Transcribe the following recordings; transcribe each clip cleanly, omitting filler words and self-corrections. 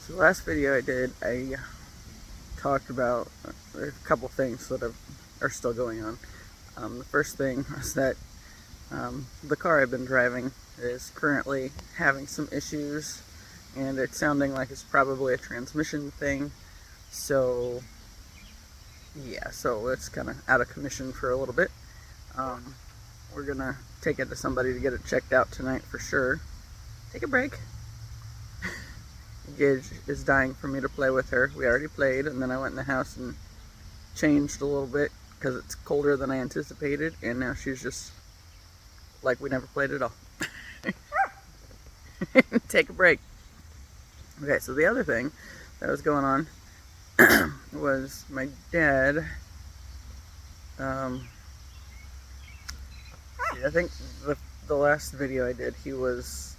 So the last video I did, I talked about a couple things that are still going on. The first thing was that the car I've been driving is currently having some issues, and it's sounding like it's probably a transmission thing. So yeah, so it's kind of out of commission for a little bit. We're gonna take it to somebody to get it checked out tonight for sure. Take a break. Gage is dying for me to play with her. We already played, and then I went in the house and changed a little bit because it's colder than I anticipated, and now she's just like we never played at all. Take a break. Okay, so the other thing that was going on was my dad. I think the last video I did, he was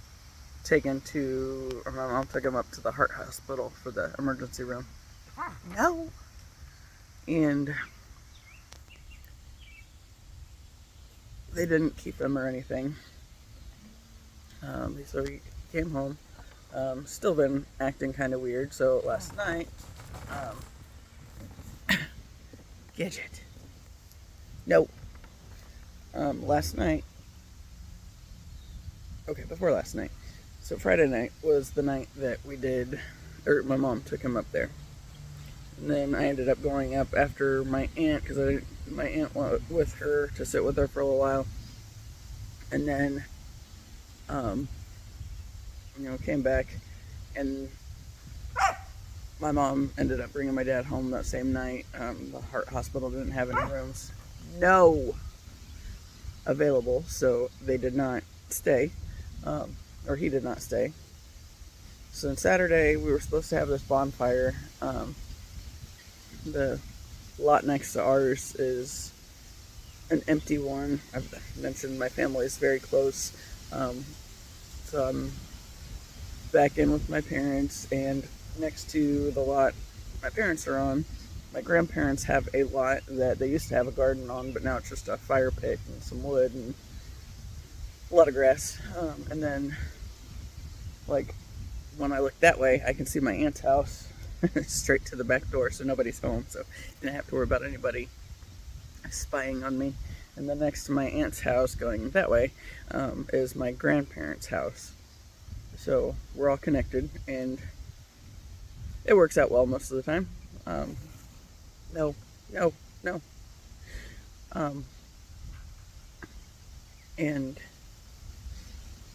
taken to, or my mom took him up to the heart hospital for the emergency room. No. And they didn't keep him or anything. So he came home. Still been acting kind of weird. So last night, Gidget. No. Last night. Okay, before last night. So Friday night was the night that we did, or my mom took him up there. And then I ended up going up after my aunt, because my aunt went with her to sit with her for a little while. And then, came back, and my mom ended up bringing my dad home that same night. The heart hospital didn't have any rooms. No! Available, so they did not stay, or he did not stay. So on Saturday, we were supposed to have this bonfire. The lot next to ours is an empty one. I've mentioned my family is very close, so I'm back in with my parents, and next to the lot my parents are on, my grandparents have a lot that they used to have a garden on, but now it's just a fire pit and some wood and a lot of grass. And then, like, when I look that way, I can see my aunt's house straight to the back door, so nobody's home, so didn't have to worry about anybody spying on me. And then next to my aunt's house, going that way, is my grandparents' house. So we're all connected, and it works out well most of the time. No. And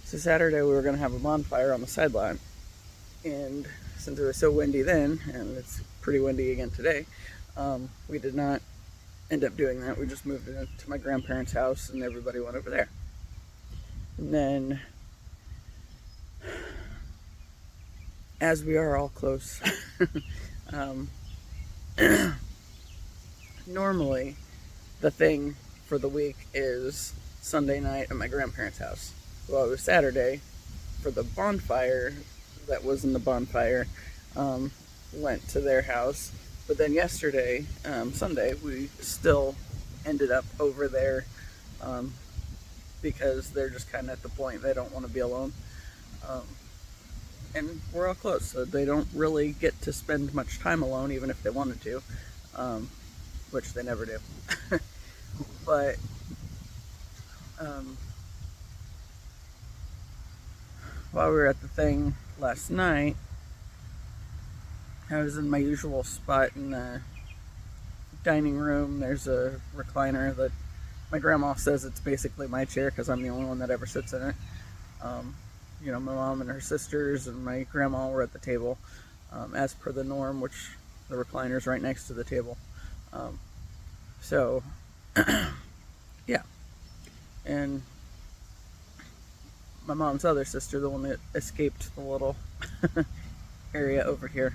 so Saturday we were going to have a bonfire on the side lot, and since it was so windy then, and it's pretty windy again today, we did not end up doing that. We just moved it to my grandparents' house, and everybody went over there. And then, as we are all close, normally the thing for the week is Sunday night at my grandparents' house. Well, it was Saturday for the bonfire that was in the bonfire, went to their house. But then yesterday, Sunday, we still ended up over there, because they're just kind of at the point they don't want to be alone. And we're all close, so they don't really get to spend much time alone, even if they wanted to, which they never do. But while we were at the thing last night, I was in my usual spot in the dining room. There's a recliner that my grandma says it's basically my chair because I'm the only one that ever sits in it. My mom and her sisters and my grandma were at the table, as per the norm, which the recliner's right next to the table. So, yeah. And my mom's other sister, the one that escaped the little area over here,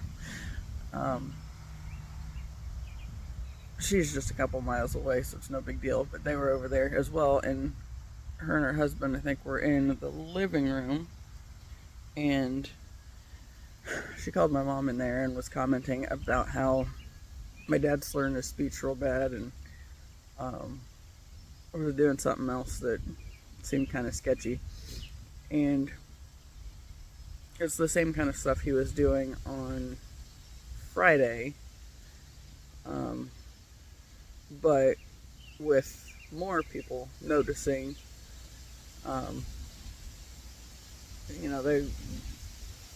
she's just a couple miles away, so it's no big deal, but they were over there as well, and her and her husband, I think, were in the living room, and she called my mom in there and was commenting about how my dad's slurring his speech real bad, and was doing something else that seemed kind of sketchy. And it's the same kind of stuff he was doing on Friday, um, but with more people noticing. Um, they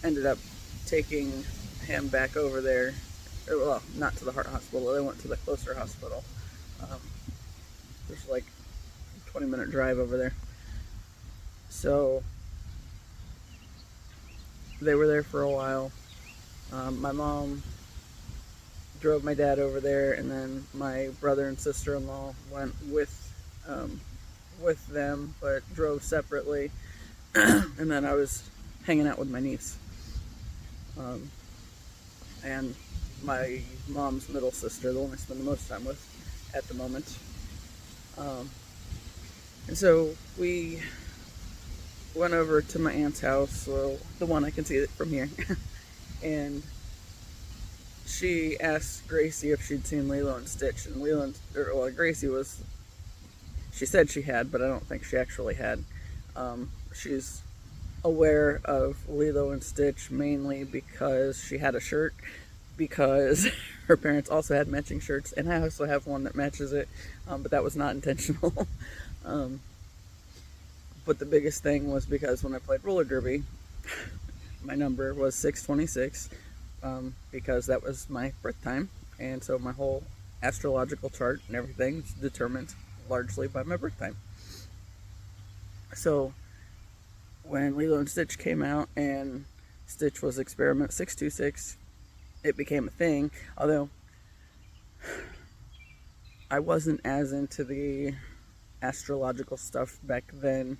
ended up taking him back over there. Well, not to the heart hospital. They went to the closer hospital. Um, there's like a 20-minute drive over there. So they were there for a while. My mom drove my dad over there, and then my brother and sister-in-law went with them, but drove separately. And then I was hanging out with my niece, and my mom's middle sister, the one I spend the most time with at the moment. And so we went over to my aunt's house, well, the one I can see it from here, and she asked Gracie if she'd seen Lilo and Stitch, and Gracie she said she had, but I don't think she actually had. She's aware of Lilo and Stitch mainly because she had a shirt, because her parents also had matching shirts, and I also have one that matches it, but that was not intentional. But the biggest thing was because when I played roller derby, my number was 626, because that was my birth time, and so my whole astrological chart and everything is determined largely by my birth time. So when Lilo and Stitch came out and Stitch was experiment 626, it became a thing, although I wasn't as into the astrological stuff back then,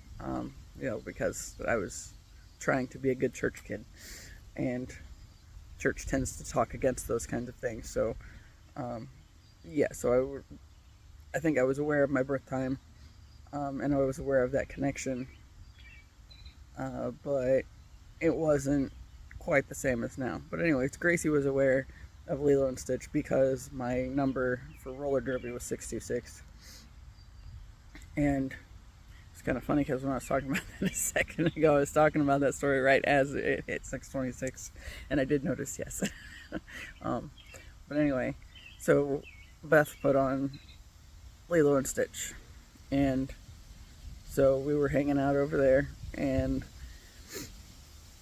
because I was trying to be a good church kid, and church tends to talk against those kinds of things. So, so I think I was aware of my birth time, and I was aware of that connection, but it wasn't quite the same as now. But anyways, Gracie was aware of Lilo and Stitch because my number for roller derby was 626. And it's kind of funny because when I was talking about that a second ago, I was talking about that story right as it hit 626, and I did notice, yes. But anyway, so Beth put on Lilo and Stitch, and so we were hanging out over there, and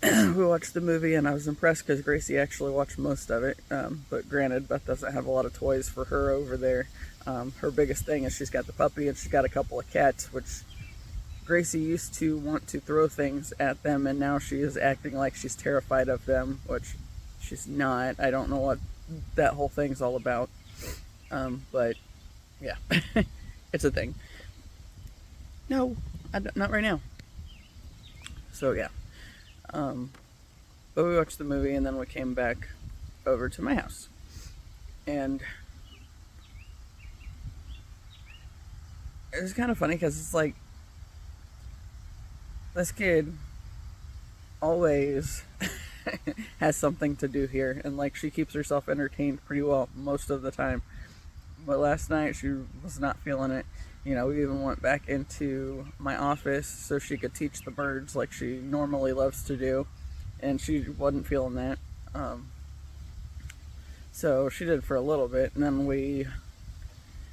we watched the movie, and I was impressed because Gracie actually watched most of it, but granted, Beth doesn't have a lot of toys for her over there. Her biggest thing is she's got the puppy, and she's got a couple of cats, which Gracie used to want to throw things at them, and now she is acting like she's terrified of them, which she's not. I don't know what that whole thing's all about, but yeah, it's a thing. No, not right now. So yeah, but we watched the movie, and then we came back over to my house, and it was kind of funny because it's like, this kid always has something to do here, and like, she keeps herself entertained pretty well most of the time. But last night she was not feeling it. We even went back into my office so she could teach the birds like she normally loves to do, and she wasn't feeling that. So she did for a little bit, and then we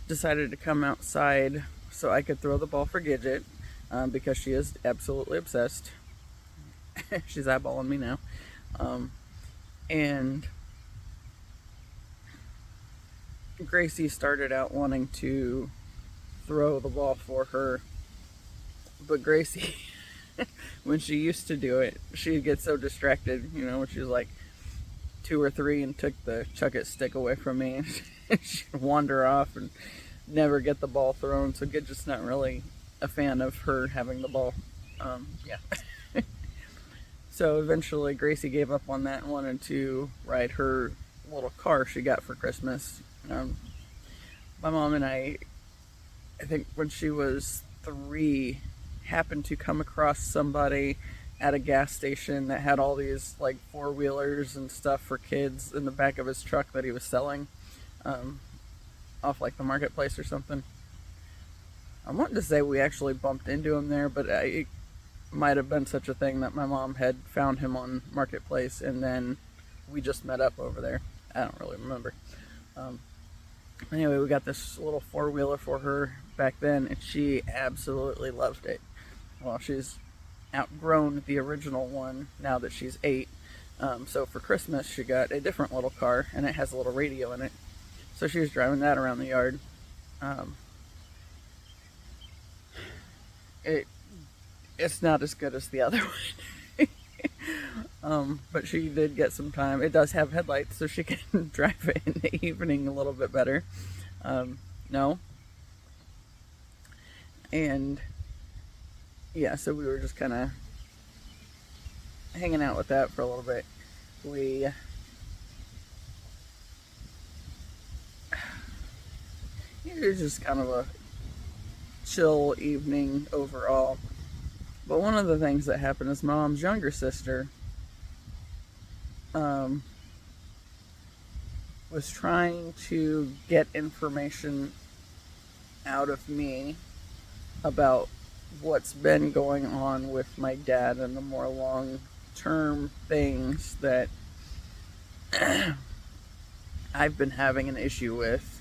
decided to come outside so I could throw the ball for Gidget, because she is absolutely obsessed. She's eyeballing me now. And Gracie started out wanting to throw the ball for her, but Gracie, when she used to do it, she'd get so distracted, when she was like 2 or 3 and took the chuck-it stick away from me, and she'd wander off and never get the ball thrown. So Gidget's not really a fan of her having the ball. So eventually Gracie gave up on that and wanted to ride her little car she got for Christmas. My mom and I think when she was 3, happened to come across somebody at a gas station that had all these like 4-wheelers and stuff for kids in the back of his truck that he was selling, off like the marketplace or something. I wanted to say we actually bumped into him there, but might have been such a thing that my mom had found him on Marketplace, and then we just met up over there. I don't really remember. Anyway, we got this little four-wheeler for her back then, and she absolutely loved it. Well, she's outgrown the original one now that she's 8. So for Christmas, she got a different little car, and it has a little radio in it. So she was driving that around the yard. It's not as good as the other one. But she did get some time. It does have headlights, so she can drive it in the evening a little bit better. No. And yeah, so we were just kind of hanging out with that for a little bit. It was just kind of a chill evening overall. But one of the things that happened is my mom's younger sister was trying to get information out of me about what's been going on with my dad and the more long-term things that I've been having an issue with,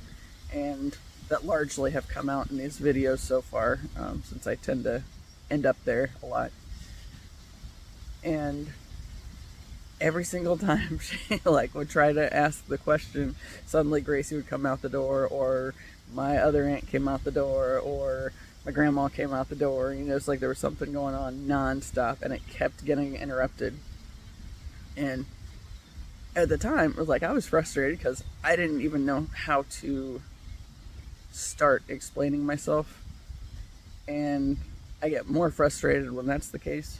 and that largely have come out in these videos so far, since I tend to end up there a lot. And every single time she would try to ask the question, suddenly Gracie would come out the door, or my other aunt came out the door, or my grandma came out the door. It's like there was something going on non-stop, and it kept getting interrupted. And at the time, it was like I was frustrated because I didn't even know how to start explaining myself, and I get more frustrated when that's the case.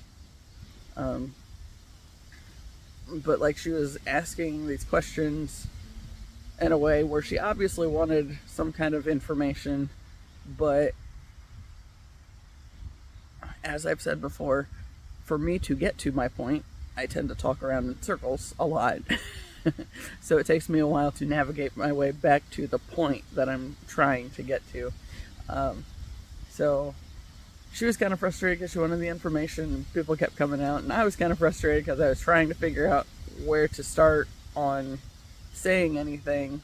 But she was asking these questions in a way where she obviously wanted some kind of information, but as I've said before, for me to get to my point, I tend to talk around in circles a lot. So it takes me a while to navigate my way back to the point that I'm trying to get to. So she was kind of frustrated because she wanted the information, and people kept coming out, and I was kind of frustrated because I was trying to figure out where to start on saying anything,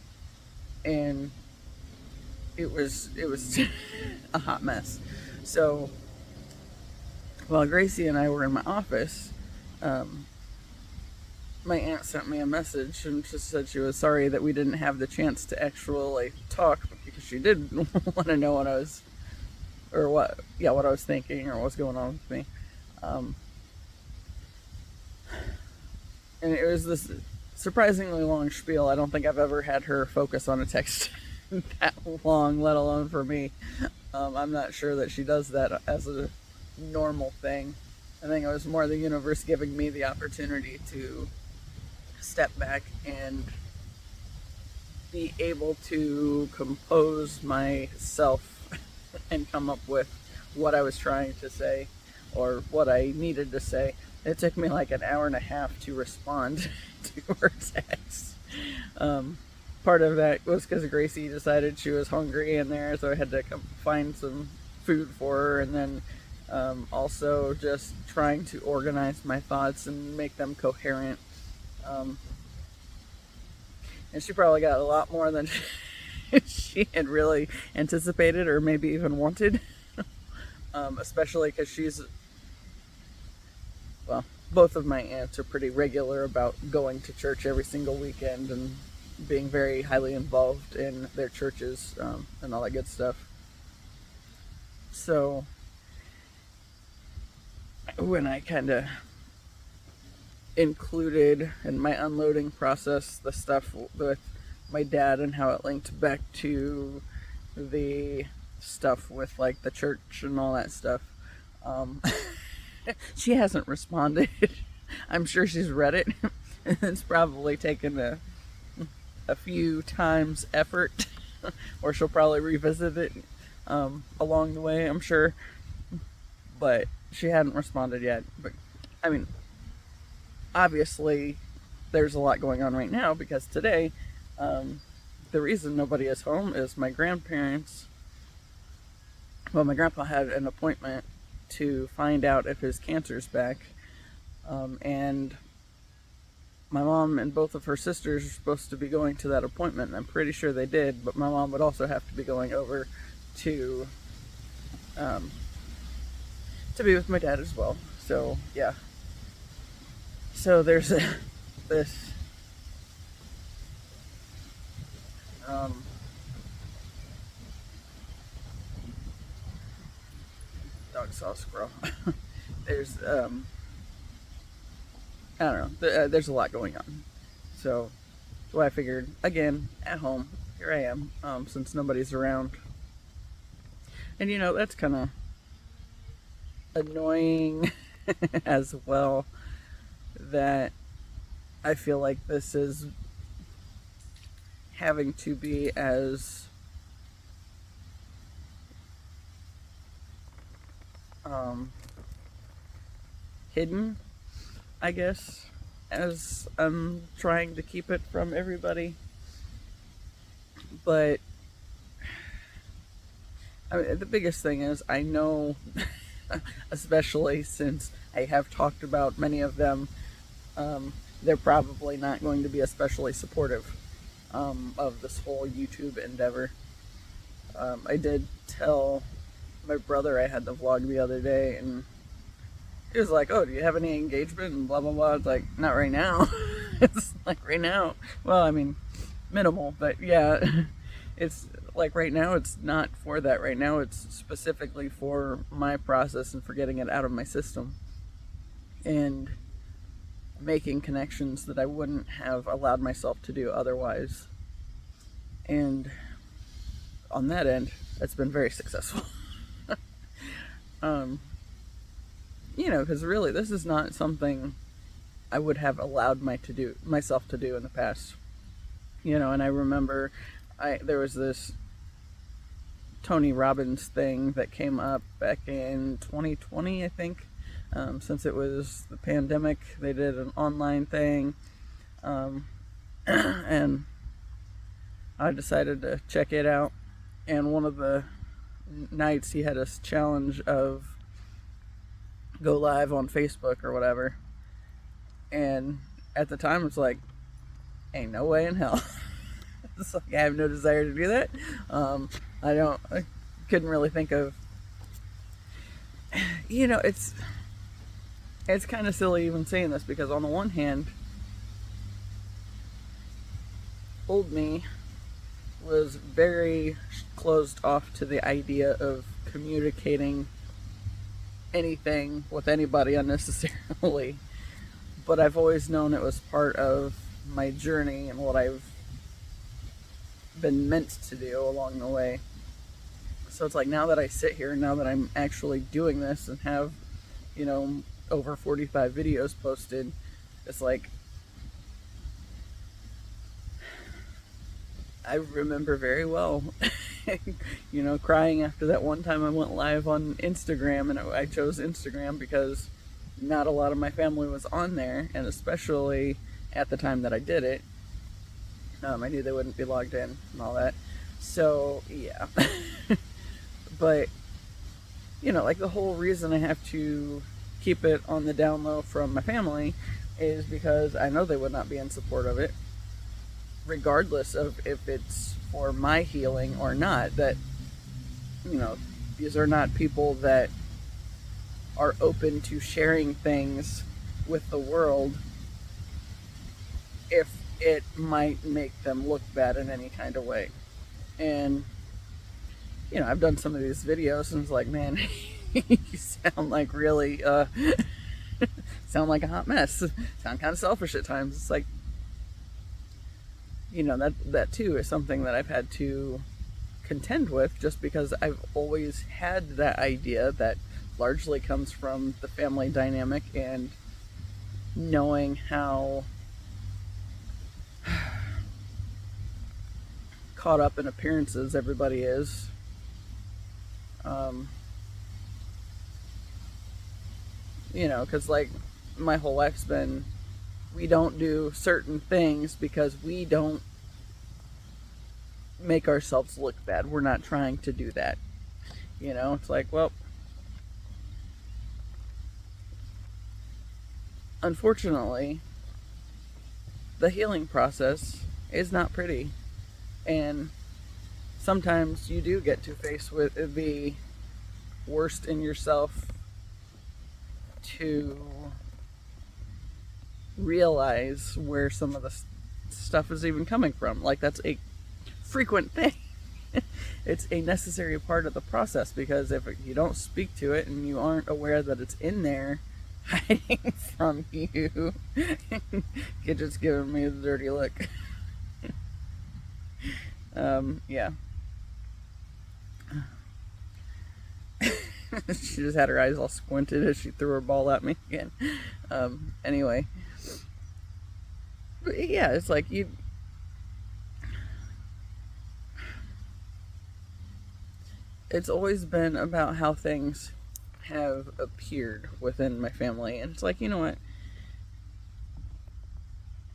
and it was a hot mess. So while Gracie and I were in my office, my aunt sent me a message and just said she was sorry that we didn't have the chance to actually talk, because she did want to know what I was thinking or what's going on with me. And it was this surprisingly long spiel. I don't think I've ever had her focus on a text that long, let alone for me. I'm not sure that she does that as a normal thing. I think it was more the universe giving me the opportunity to step back and be able to compose myself and come up with what I was trying to say or what I needed to say. It took me like an hour and a half to respond to her text. Part of that was because Gracie decided she was hungry in there, so I had to come find some food for her, and then also just trying to organize my thoughts and make them coherent. And she probably got a lot more than she had really anticipated or maybe even wanted. Especially because both of my aunts are pretty regular about going to church every single weekend and being very highly involved in their churches, and all that good stuff. So when I kind of included in my unloading process the stuff with my dad and how it linked back to the stuff with the church and all that stuff, she hasn't responded. I'm sure she's read it. It's probably taken a few times effort, or she'll probably revisit it along the way, I'm sure, but she hadn't responded yet. But I mean, obviously there's a lot going on right now, because today the reason nobody is home is my grandpa had an appointment to find out if his cancer's back. And my mom and both of her sisters are supposed to be going to that appointment, and I'm pretty sure they did, but my mom would also have to be going over to be with my dad as well. So yeah. So there's this dog saw a squirrel. There's I don't know. There's a lot going on. So I figured, again, at home, here I am, since nobody's around. And that's kind of annoying as well, that I feel like this is having to be as hidden, I guess, as I'm trying to keep it from everybody. But I mean, the biggest thing is, I know, especially since I have talked about many of them, they're probably not going to be especially supportive of this whole YouTube endeavor. I did tell my brother I had the vlog the other day, and he was like, "Oh, do you have any engagement?" and blah blah blah. It's like, not right now. It's like, right now, well, I mean, minimal, but yeah. It's like, right now it's not for that. Right now it's specifically for my process and for getting it out of my system and making connections that I wouldn't have allowed myself to do otherwise. And on that end, it's been very successful. Because really, this is not something I would have allowed myself to do in the past. And I remember there was this Tony Robbins thing that came up back in 2020, I think. Since it was the pandemic, they did an online thing. And I decided to check it out. And one of the nights he had a challenge of go live on Facebook or whatever. And at the time, it's like, ain't no way in hell. It's like, I have no desire to do that. I couldn't really think of, it's kind of silly even saying this, because on the one hand, old me was very closed off to the idea of communicating anything with anybody unnecessarily. But I've always known it was part of my journey and what I've been meant to do along the way. So it's like, now that I sit here, now that I'm actually doing this and have, over 45 videos posted, it's like, I remember very well, crying after that one time I went live on Instagram, and I chose Instagram because not a lot of my family was on there, and especially at the time that I did it, I knew they wouldn't be logged in and all that. So, yeah. But, like, the whole reason I have to keep it on the down low from my family is because I know they would not be in support of it, regardless of if it's for my healing or not. That, these are not people that are open to sharing things with the world if it might make them look bad in any kind of way. And I've done some of these videos and it's like, man, you sound like really sound like a hot mess, sound kind of selfish at times. It's like, that too is something that I've had to contend with, just because I've always had that idea that largely comes from the family dynamic and knowing how caught up in appearances everybody is. Because like, my whole life's been, we don't do certain things because we don't make ourselves look bad. We're not trying to do that. It's like, well, unfortunately, the healing process is not pretty. And sometimes you do get to face with the worst in yourself to realize where some of the stuff is even coming from. Like, that's a frequent thing. It's a necessary part of the process, because if you don't speak to it and you aren't aware that it's in there hiding from you, you're just giving me the dirty look. Yeah. She just had her eyes all squinted as she threw her ball at me again. Anyway. But yeah, it's like it's always been about how things have appeared within my family. And it's like, you know what?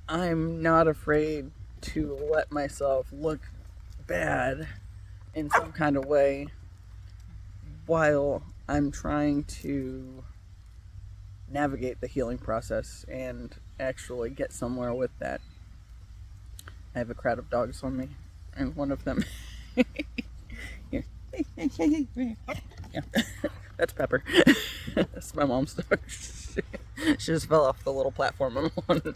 I'm not afraid to let myself look bad in some kind of way while I'm trying to navigate the healing process and actually get somewhere with that. I have a crowd of dogs on me, and one of them here. Yeah. That's Pepper. That's my mom's dog. She just fell off the little platform I'm on.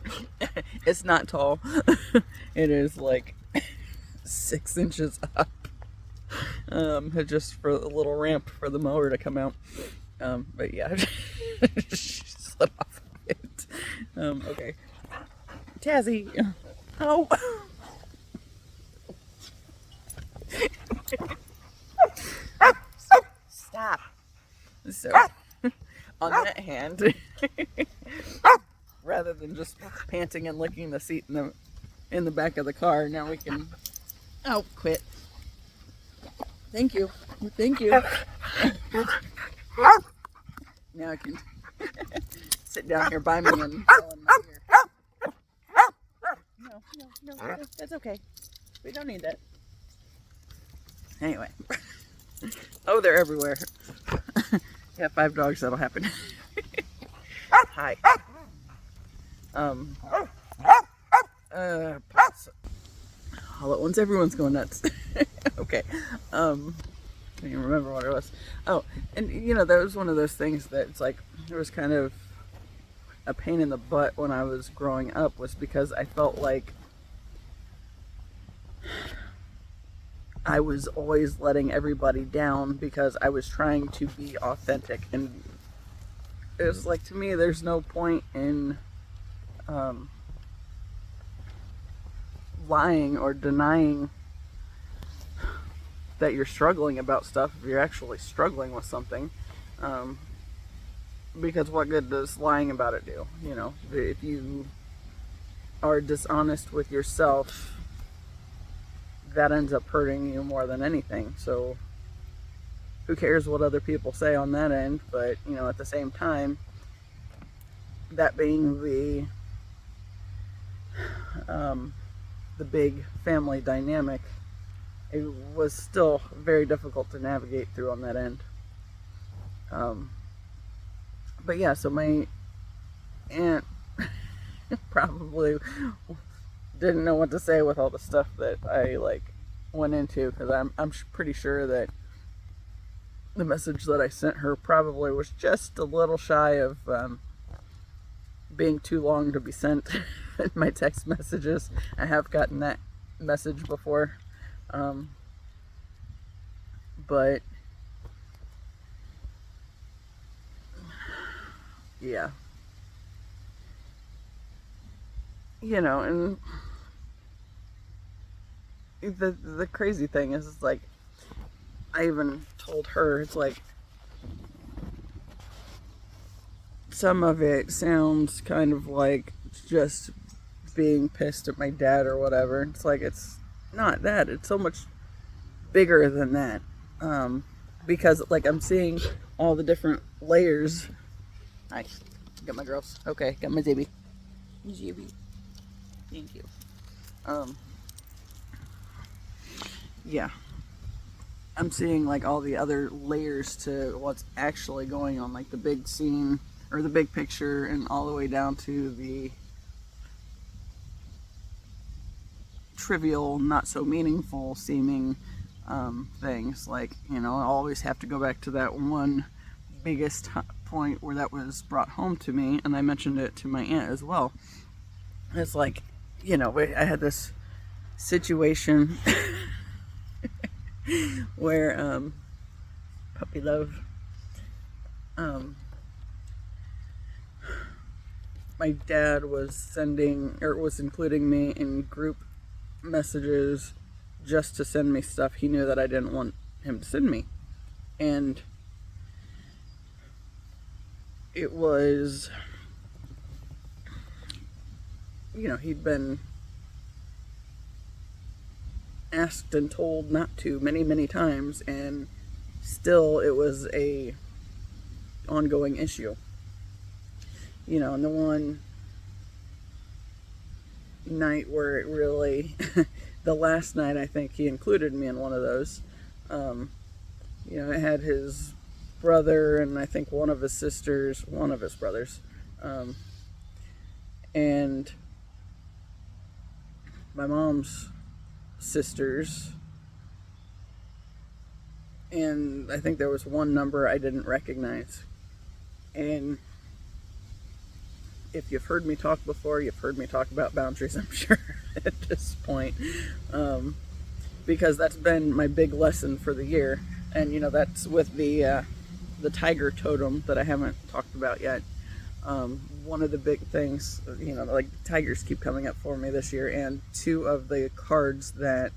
It's not tall. It is like 6 inches up. Just for a little ramp for the mower to come out. But yeah, she slid off of it. Okay. Tazzy. Oh. Stop. So, on that hand, rather than just panting and licking the seat in the back of the car, now we can. Oh, quit. Thank you. Thank you. Now I can sit down here by me and fall in my ear. No, that's okay. We don't need that. Anyway. Oh, they're everywhere. Yeah, 5 dogs, that'll happen. Hi. All at once, everyone's going nuts. Okay. I don't even remember what it was. Oh, and you know, that was one of those things that it's like, it was kind of a pain in the butt when I was growing up, was because I felt like I was always letting everybody down because I was trying to be authentic. And it was like, to me, there's no point in lying or denying that you're struggling about stuff if you're actually struggling with something. Because what good does lying about it do? You know, if you are dishonest with yourself, that ends up hurting you more than anything. So who cares what other people say on that end? But, you know, at the same time, that being the big family dynamic, it was still very difficult to navigate through on that end. But yeah, so my aunt probably didn't know what to say with all the stuff that I went into, because I'm pretty sure that the message that I sent her probably was just a little shy of being too long to be sent in my text messages. I have gotten that message before, but yeah, you know. And the crazy thing is, it's like, I even told her, it's like, some of it sounds kind of like just being pissed at my dad or whatever. It's like, it's not that. It's so much bigger than that. Because, like, I'm seeing all the different layers. Hi. Got my girls. Okay, got my Zibby. Zibby. Thank you. Yeah. I'm seeing, like, all the other layers to what's actually going on, like the big scene or the big picture, and all the way down to the trivial, not so meaningful seeming things. Like, I always have to go back to that one biggest point where that was brought home to me, and I mentioned it to my aunt as well. It's like, I had this situation where puppy love, my dad was including me in group messages just to send me stuff he knew that I didn't want him to send me. And it was, he'd been asked and told not to many, many times, and still it was a ongoing issue. And the one night where it really, the last night, I think he included me in one of those. It had his brother and I think one of his brothers, and my mom's sisters, and I think there was one number I didn't recognize. And if you've heard me talk before, you've heard me talk about boundaries, I'm sure, at this point, because that's been my big lesson for the year. And that's with the tiger totem that I haven't talked about yet. One of the big things, like tigers keep coming up for me this year, and two of the cards that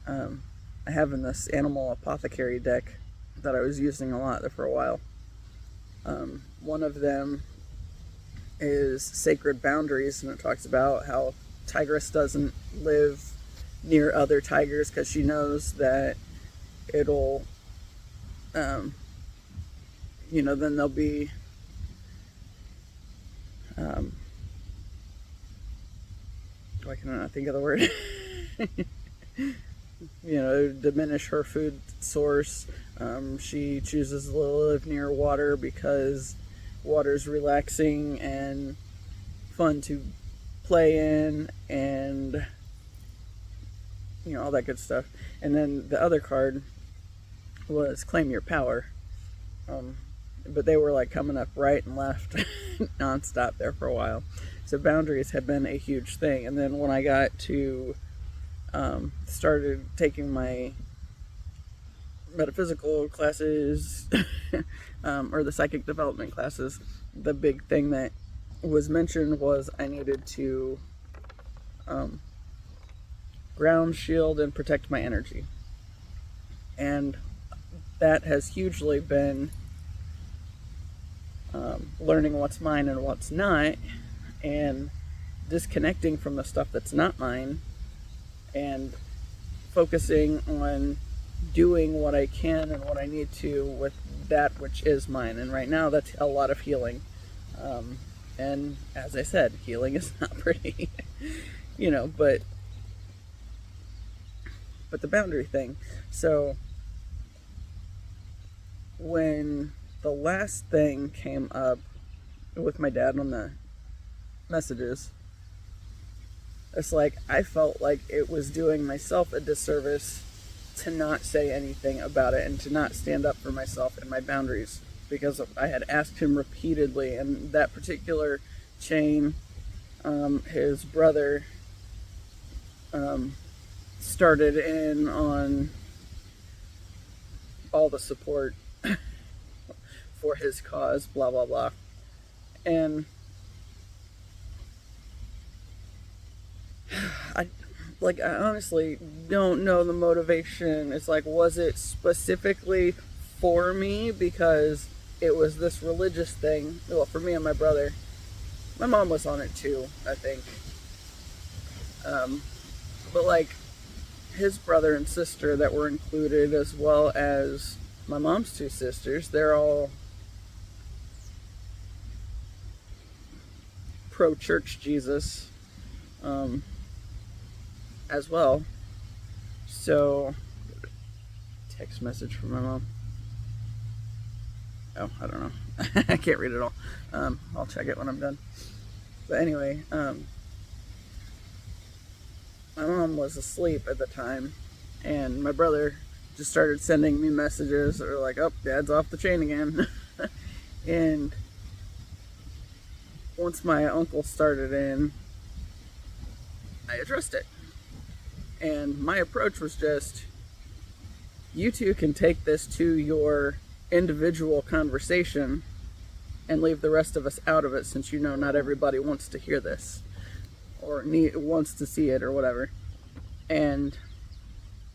I have in this animal apothecary deck that I was using a lot there for a while. One of them is Sacred Boundaries, and it talks about how Tigress doesn't live near other tigers because she knows that it'll, then there'll be, why can I not think of the word? Diminish her food source. She chooses to live near water because water's relaxing and fun to play in, and all that good stuff. And then the other card was Claim Your Power, but they were like coming up right and left nonstop there for a while. So boundaries had been a huge thing. And then when I got to started taking my metaphysical classes or the psychic development classes, the big thing that was mentioned was I needed to ground, shield, and protect my energy. And that has hugely been learning what's mine and what's not, and disconnecting from the stuff that's not mine, and focusing on doing what I can and what I need to with that which is mine. And right now that's a lot of healing. And as I said, healing is not pretty, but the boundary thing. So when the last thing came up with my dad on the messages, it's like I felt like it was doing myself a disservice to not say anything about it and to not stand up for myself and my boundaries, because I had asked him repeatedly. And that particular chain, his brother started in on all the support for his cause, blah blah blah. And I honestly don't know the motivation. It's like, was it specifically for me because it was this religious thing? Well, for me and my brother. My mom was on it too, I think. But like his brother and sister that were included, as well as my mom's two sisters, they're all pro-church Jesus as well. So, text message from my mom. Oh, I don't know. I can't read it all. I'll check it when I'm done. But anyway, my mom was asleep at the time, and my brother just started sending me messages that were like, oh, Dad's off the chain again. And once my uncle started in, I addressed it. And my approach was just, you two can take this to your individual conversation and leave the rest of us out of it, since you know not everybody wants to hear this or wants to see it or whatever. And,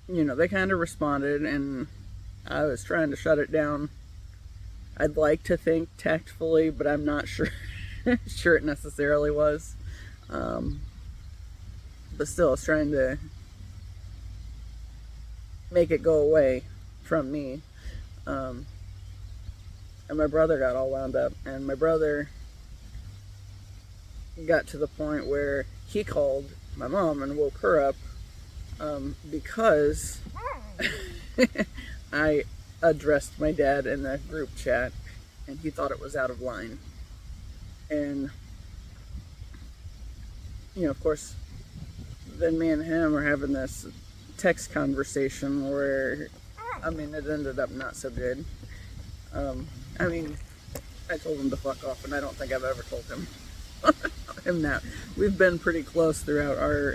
you know, they kind of responded, and I was trying to shut it down. I'd like to think tactfully, but I'm not sure sure it necessarily was. But still, I was trying to make it go away from me. And my brother got all wound up, and my brother got to the point where he called my mom and woke her up, because I addressed my dad in the group chat, and he thought it was out of line. And, you know, of course, then me and him are having this text conversation where, I mean, it ended up not so good. I mean, I told him to fuck off, and I don't think I've ever told him that. We've been pretty close throughout our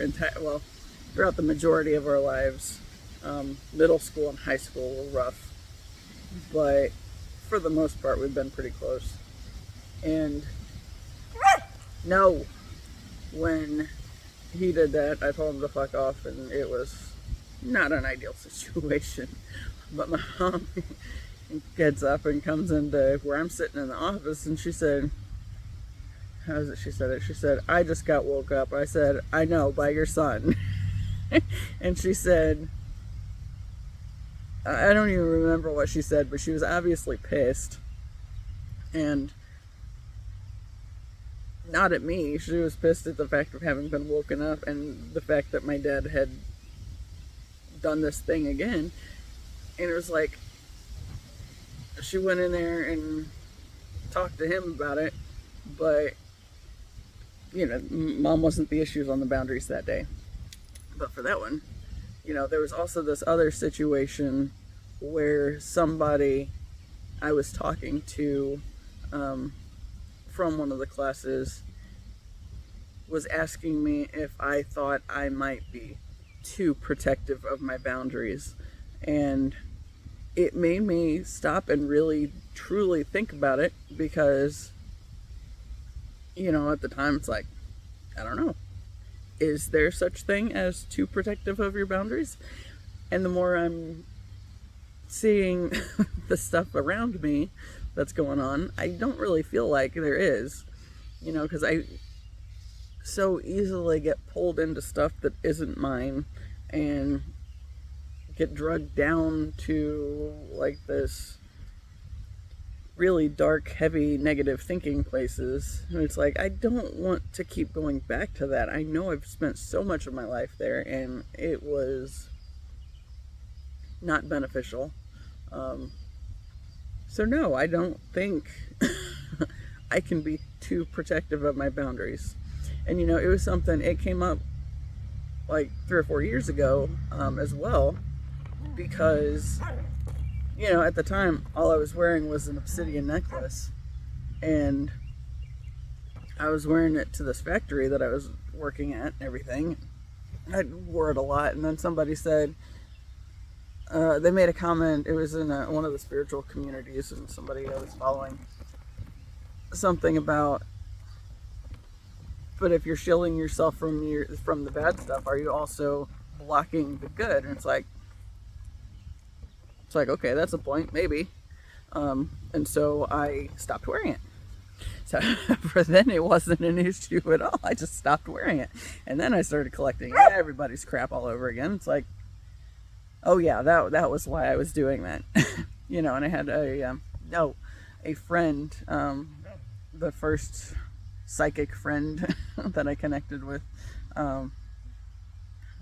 throughout the majority of our lives. Middle school and high school were rough, but for the most part, we've been pretty close. And no, when he did that, I told him to fuck off, and it was not an ideal situation. But my mom gets up and comes into where I'm sitting in the office, and she said, how is it she said it? She said, I just got woke up. I said, I know, by your son. And she said, I don't even remember what she said, but she was obviously pissed. And not at me. She was pissed at the fact of having been woken up, and the fact that my dad had done this thing again. And it was like, she went in there and talked to him about it, but, you know, Mom wasn't the issues on the boundaries that day. But for that one, you know, there was also this other situation where somebody I was talking to from one of the classes was asking me if I thought I might be too protective of my boundaries. And it made me stop and really truly think about it, because, you know, at the time it's like, I don't know, is there such thing as too protective of your boundaries? And the more I'm seeing the stuff around me that's going on, I don't really feel like there is, you know, because I so easily get pulled into stuff that isn't mine and get drugged down to like this really dark, heavy, negative thinking places. And it's like, I don't want to keep going back to that. I know I've spent so much of my life there, and it was not beneficial. So no, I don't think I can be too protective of my boundaries. And you know, it was something, it came up like 3 or 4 years ago as well, because, you know, at the time, all I was wearing was an obsidian necklace, and I was wearing it to this factory that I was working at and everything. I wore it a lot, and then somebody said, they made a comment, it was in one of the spiritual communities, and somebody I was following, something about, but if you're shielding yourself from the bad stuff, are you also blocking the good? And it's like, okay, that's a point, maybe. And so I stopped wearing it. So for then it wasn't an issue at all. I just stopped wearing it. And then I started collecting everybody's crap all over again. It's like, oh yeah, that was why I was doing that. You know, and I had a friend, the first psychic friend that I connected with.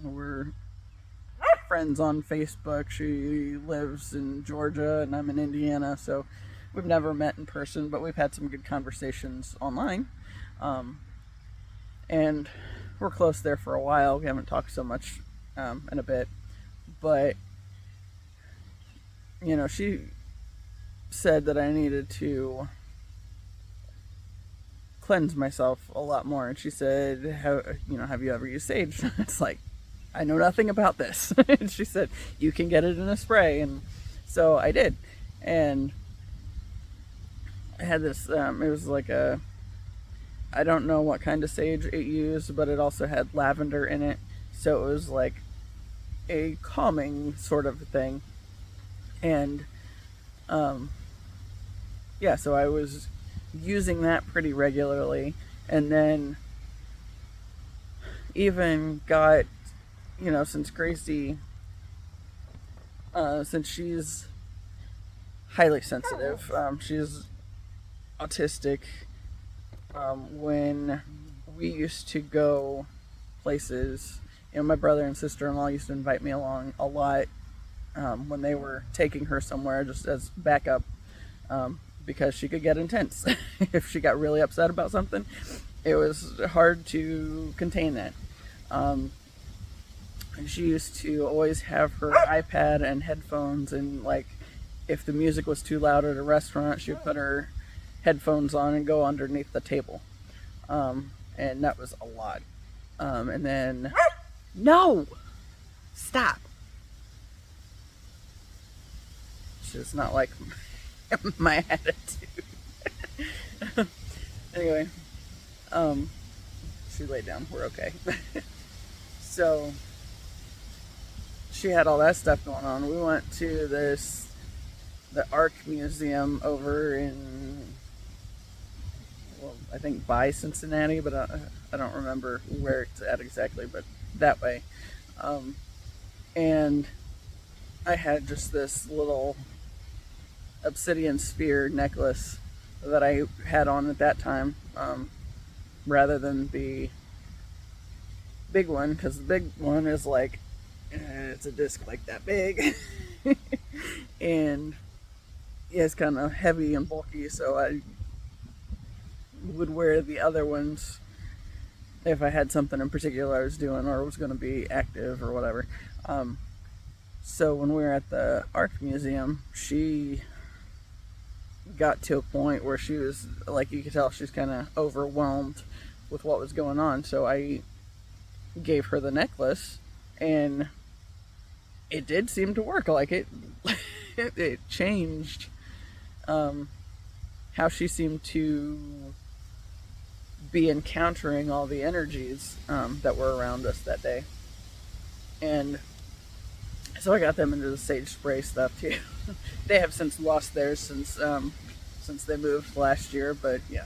We're friends on Facebook. She lives in Georgia and I'm in Indiana, so we've never met in person, but we've had some good conversations online. Um, and we're close there for a while. We haven't talked so much in a bit, but she said that I needed to cleanse myself a lot more. And she said, have you ever used sage? It's like, I know nothing about this. And she said, you can get it in a spray. And so I did. And I had this, it was like I don't know what kind of sage it used, but it also had lavender in it. So it was like a calming sort of thing. And, yeah, so I was using that pretty regularly. And then even got, since Gracie, since she's highly sensitive, she's autistic. When we used to go places, my brother and sister-in-law used to invite me along a lot when they were taking her somewhere just as backup, because she could get intense. If she got really upset about something, it was hard to contain that. And she used to always have her iPad and headphones, and like if the music was too loud at a restaurant, she would put her headphones on and go underneath the table. And that was a lot. And then, no! Stop! It's just not like my attitude. Anyway, she laid down. We're okay. So, she had all that stuff going on. We went to the Ark Museum over in, well, I think by Cincinnati, but I don't remember where it's at exactly, but that way. And I had just this little obsidian sphere necklace that I had on at that time, rather than the big one, because the big one is like, it's a disc like that big. And yeah, it's kind of heavy and bulky, so I would wear the other ones if I had something in particular I was doing or was going to be active or whatever. So when we were at the Ark Museum, she got to a point where she was, like, you could tell she was kind of overwhelmed with what was going on. So I gave her the necklace, and it did seem to work. Like it changed how she seemed to be encountering all the energies that were around us that day. And so I got them into the sage spray stuff too. They have since lost theirs since they moved last year, but yeah,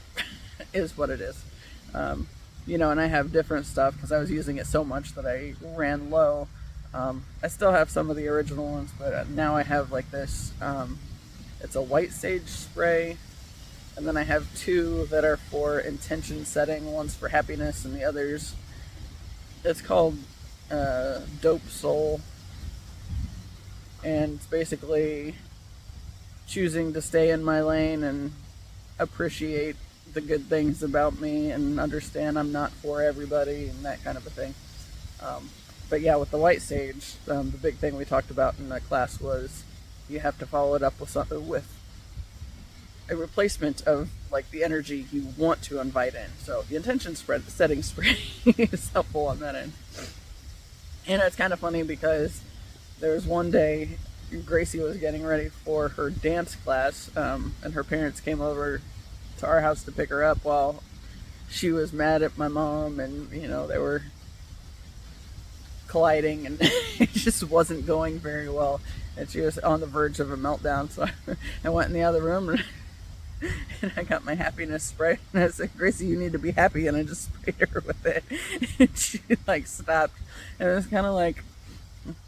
it is what it is. And I have different stuff because I was using it so much that I ran low. I still have some of the original ones, but now I have like this, it's a white sage spray, and then I have two that are for intention setting. One's for happiness, and the other's, it's called Dope Soul, and it's basically choosing to stay in my lane and appreciate the good things about me and understand I'm not for everybody and that kind of a thing. But yeah, with the white sage, the big thing we talked about in that class was you have to follow it up with something, with a replacement of like the energy you want to invite in. So the intention setting spray is helpful on that end. And it's kind of funny because there was one day Gracie was getting ready for her dance class, and her parents came over to our house to pick her up while she was mad at my mom, and they were colliding, and it just wasn't going very well, and she was on the verge of a meltdown. So I went in the other room and I got my happiness spray, and I said, Gracie, you need to be happy, and I just sprayed her with it. And she like stopped, and it was kind of like,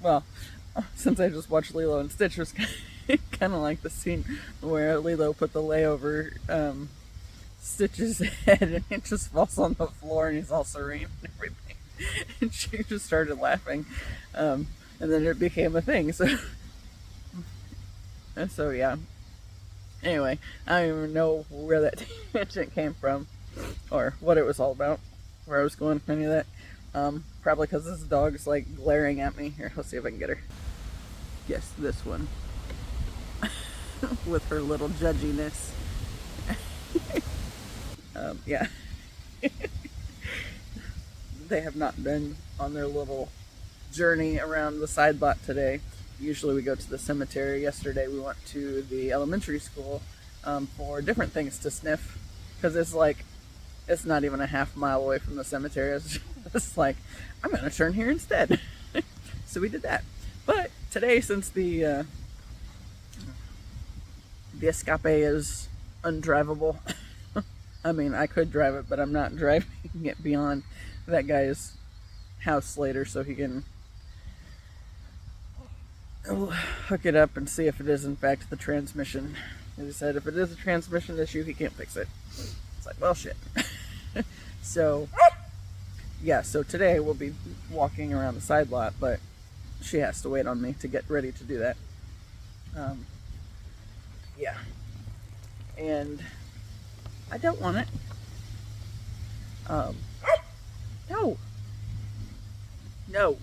well, since I just watched Lilo and Stitch, it was kind of like the scene where Lilo put the layover Stitch's head, and it just falls on the floor, and he's all serene and everything. And she just started laughing, and then it became a thing. So yeah, Anyway, I don't even know where that tangent came from or what it was all about, where I was going with any of that. Probably because this dog's like glaring at me. Here, let's see if I can get her. Yes, this one. With her little judginess. Yeah. They have not been on their little journey around the side lot today. Usually we go to the cemetery. Yesterday we went to the elementary school for different things to sniff, because it's not even a half mile away from the cemetery. It's just like, I'm gonna turn here instead. So we did that. But today, since the escape is undrivable, I mean, I could drive it, but I'm not driving it beyond that guy's house later so he can hook it up and see if it is in fact the transmission. As he said, if it is a transmission issue, he can't fix it. It's like, well, shit. So, yeah, so today we'll be walking around the side lot, but she has to wait on me to get ready to do that. Yeah. And I don't want it. No. No.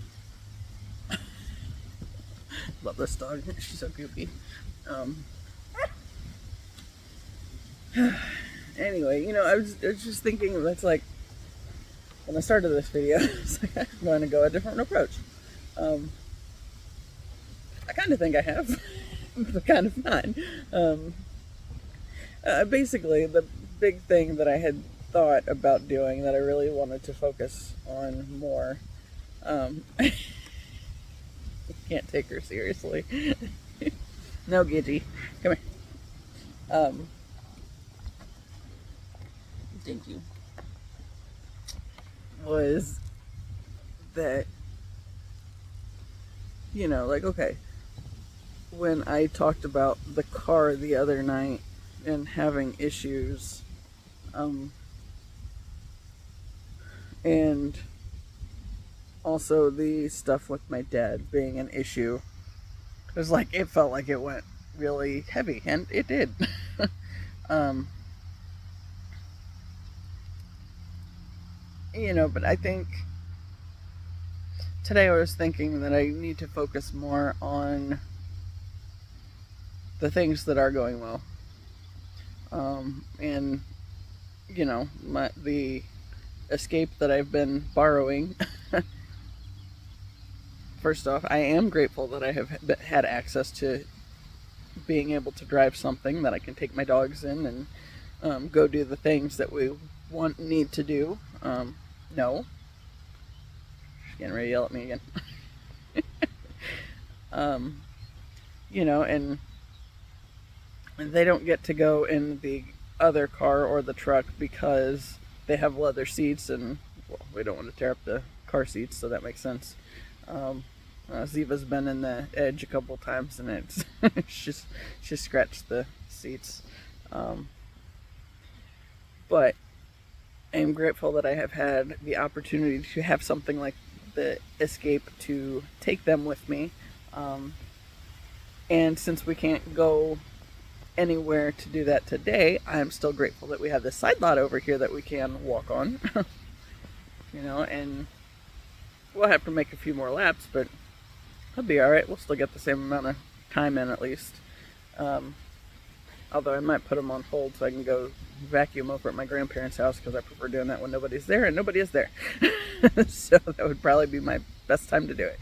Love this dog. She's so goofy. Anyway, I was just thinking, that's like, when I started this video, I was like, I'm going to go a different approach. I kind of think I have, but kind of not. Basically, the big thing that I had thought about doing that I really wanted to focus on more, can't take her seriously. No, Gidgy, come here. Thank you. Was that, like, okay, when I talked about the car the other night and having issues, and also the stuff with my dad being an issue, it felt like it went really heavy, and it did. But I think today I was thinking that I need to focus more on the things that are going well. And, the escape that I've been borrowing. First off, I am grateful that I have had access to being able to drive something that I can take my dogs in and go do the things that we need to do. No. She's getting ready to yell at me again. And they don't get to go in the other car or the truck because they have leather seats, and we don't want to tear up the car seats, so that makes sense. Ziva's been in the edge a couple times, and it's she scratched the seats. But I'm grateful that I have had the opportunity to have something like the Escape to take them with me. And since we can't go anywhere to do that today, I'm still grateful that we have this side lot over here that we can walk on. And we'll have to make a few more laps, but it'll be alright. We'll still get the same amount of time in, at least. Although I might put them on hold so I can go vacuum over at my grandparents' house, because I prefer doing that when nobody's there, and nobody is there. So that would probably be my best time to do it.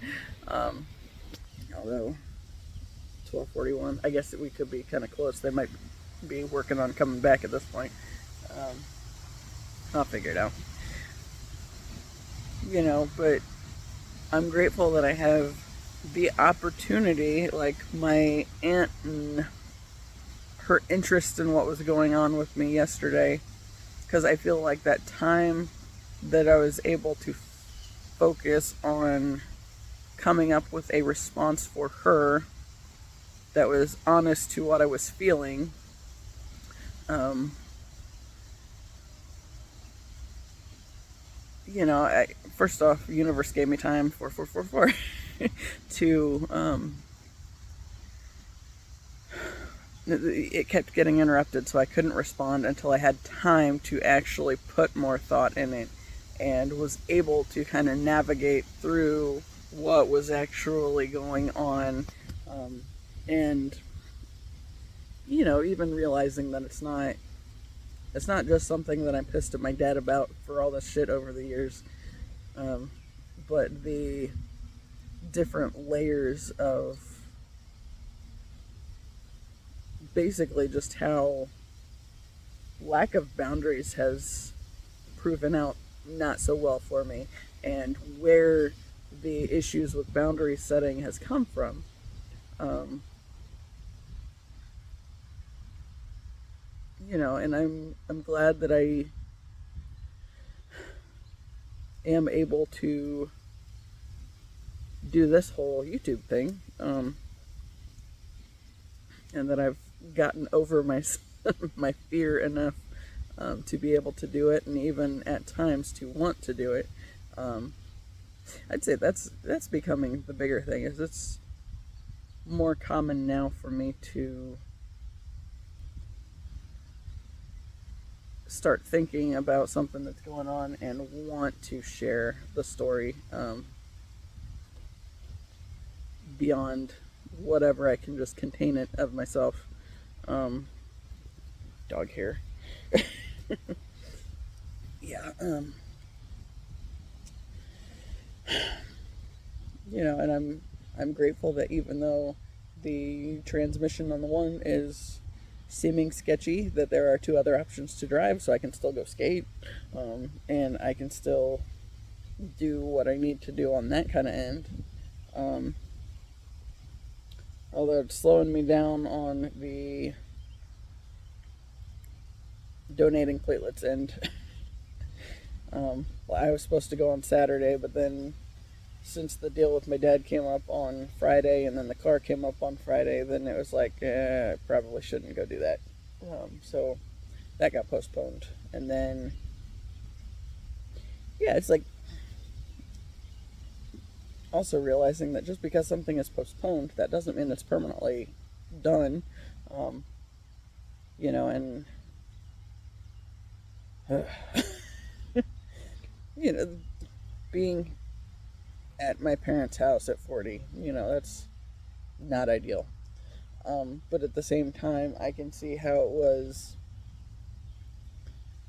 Although 12:41, I guess that we could be kind of close. They might be working on coming back at this point. I'll figure it out. But I'm grateful that I have the opportunity, like my aunt and her interest in what was going on with me yesterday, because I feel like that time that I was able to focus on coming up with a response for her that was honest to what I was feeling, first off, the universe gave me time, 4444, to it kept getting interrupted, so I couldn't respond until I had time to actually put more thought in it and was able to kind of navigate through what was actually going on. And even realizing that it's not just something that I'm pissed at my dad about for all this shit over the years, but the different layers of basically just how lack of boundaries has proven out not so well for me, and where the issues with boundary setting has come from. Um, and I'm glad that I am able to do this whole YouTube thing, and that I've gotten over my my fear enough to be able to do it, and even at times to want to do it. Um, I'd say that's becoming the bigger thing. Is it's more common now for me to start thinking about something that's going on and want to share the story, beyond whatever I can just contain it of myself. Um, Dog hair. Yeah. And I'm grateful that even though the transmission on the one is seeming sketchy, that there are two other options to drive, so I can still go skate, and I can still do what I need to do on that kind of end. Um, Although it's slowing me down on the donating platelets end. Well, I was supposed to go on Saturday, but then since the deal with my dad came up on Friday and then the car came up on Friday, then it was like, I probably shouldn't go do that. So that got postponed. And then, yeah, it's like also realizing that just because something is postponed, that doesn't mean it's permanently done. Um, and being at my parents' house at 40, that's not ideal. But at the same time, I can see how it was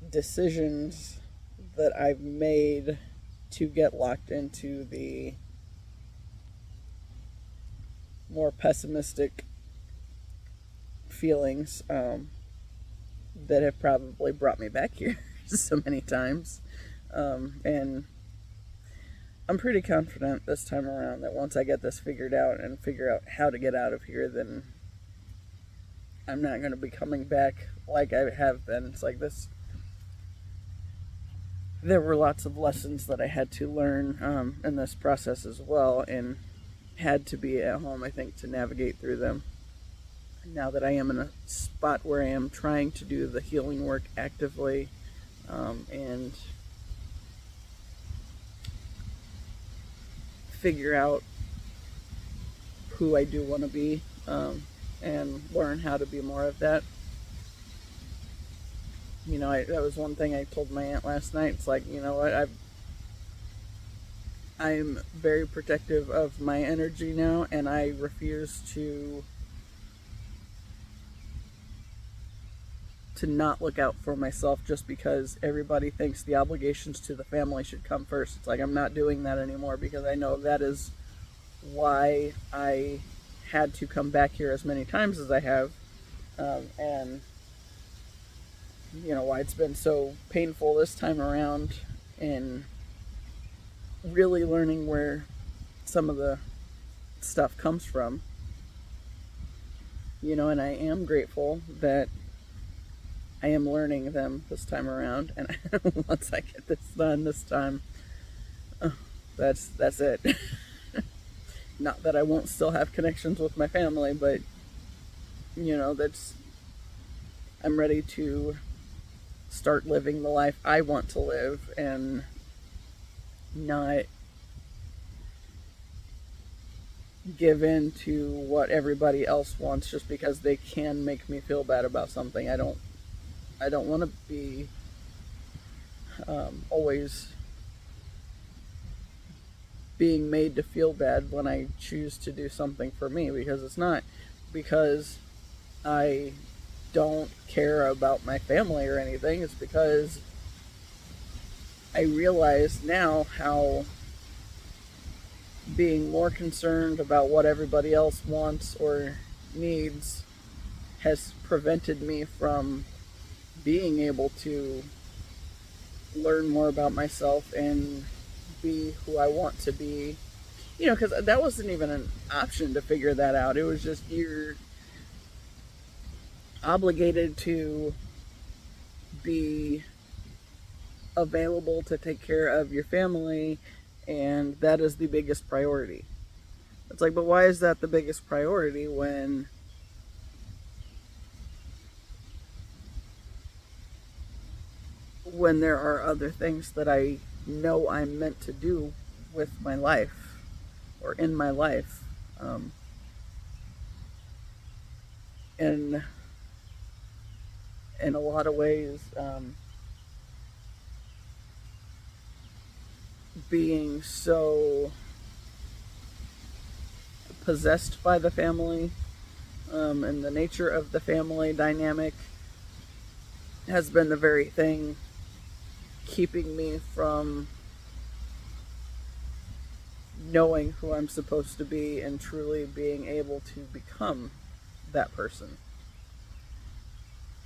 decisions that I've made to get locked into the more pessimistic feelings, that have probably brought me back here so many times. And I'm pretty confident this time around that once I get this figured out and figure out how to get out of here, then I'm not going to be coming back like I have been. It's like this. There were lots of lessons that I had to learn, in this process as well, and had to be at home, I think, to navigate through them. Now that I am in a spot where I am trying to do the healing work actively, and figure out who I do want to be, and learn how to be more of that. That was one thing I told my aunt last night. It's like, what, I'm very protective of my energy now, and I refuse to not look out for myself just because everybody thinks the obligations to the family should come first. It's like I'm not doing that anymore, because I know that is why I had to come back here as many times as I have, and why it's been so painful this time around, and really learning where some of the stuff comes from. And I am grateful that I am learning them this time around, and once I get this done this time, that's it. Not that I won't still have connections with my family, but I'm ready to start living the life I want to live, and not give in to what everybody else wants just because they can make me feel bad about something. I don't want to be always being made to feel bad when I choose to do something for me, because it's not because I don't care about my family or anything. It's because I realize now how being more concerned about what everybody else wants or needs has prevented me from being able to learn more about myself and be who I want to be. You know, because that wasn't even an option to figure that out. It was just you're obligated to be available to take care of your family, and that is the biggest priority. It's like, but why is that the biggest priority when there are other things that I know I'm meant to do with my life or in my life? And in a lot of ways, being so possessed by the family, and the nature of the family dynamic has been the very thing keeping me from knowing who I'm supposed to be and truly being able to become that person.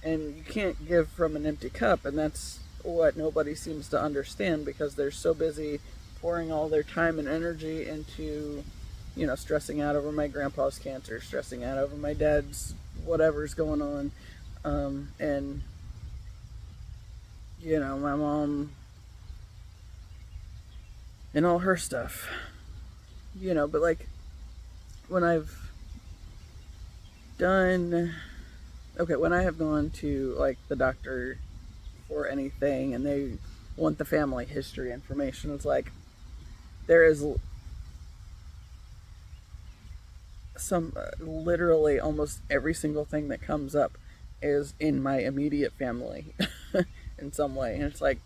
And you can't give from an empty cup, and that's what nobody seems to understand, because they're so busy pouring all their time and energy into, you know, stressing out over my grandpa's cancer, stressing out over my dad's whatever's going on, and you know, my mom and all her stuff, you know. But like, when I've done, okay, when I have gone to like the doctor for anything and they want the family history information, it's like there is some literally almost every single thing that comes up is in my immediate family in some way. And it's like,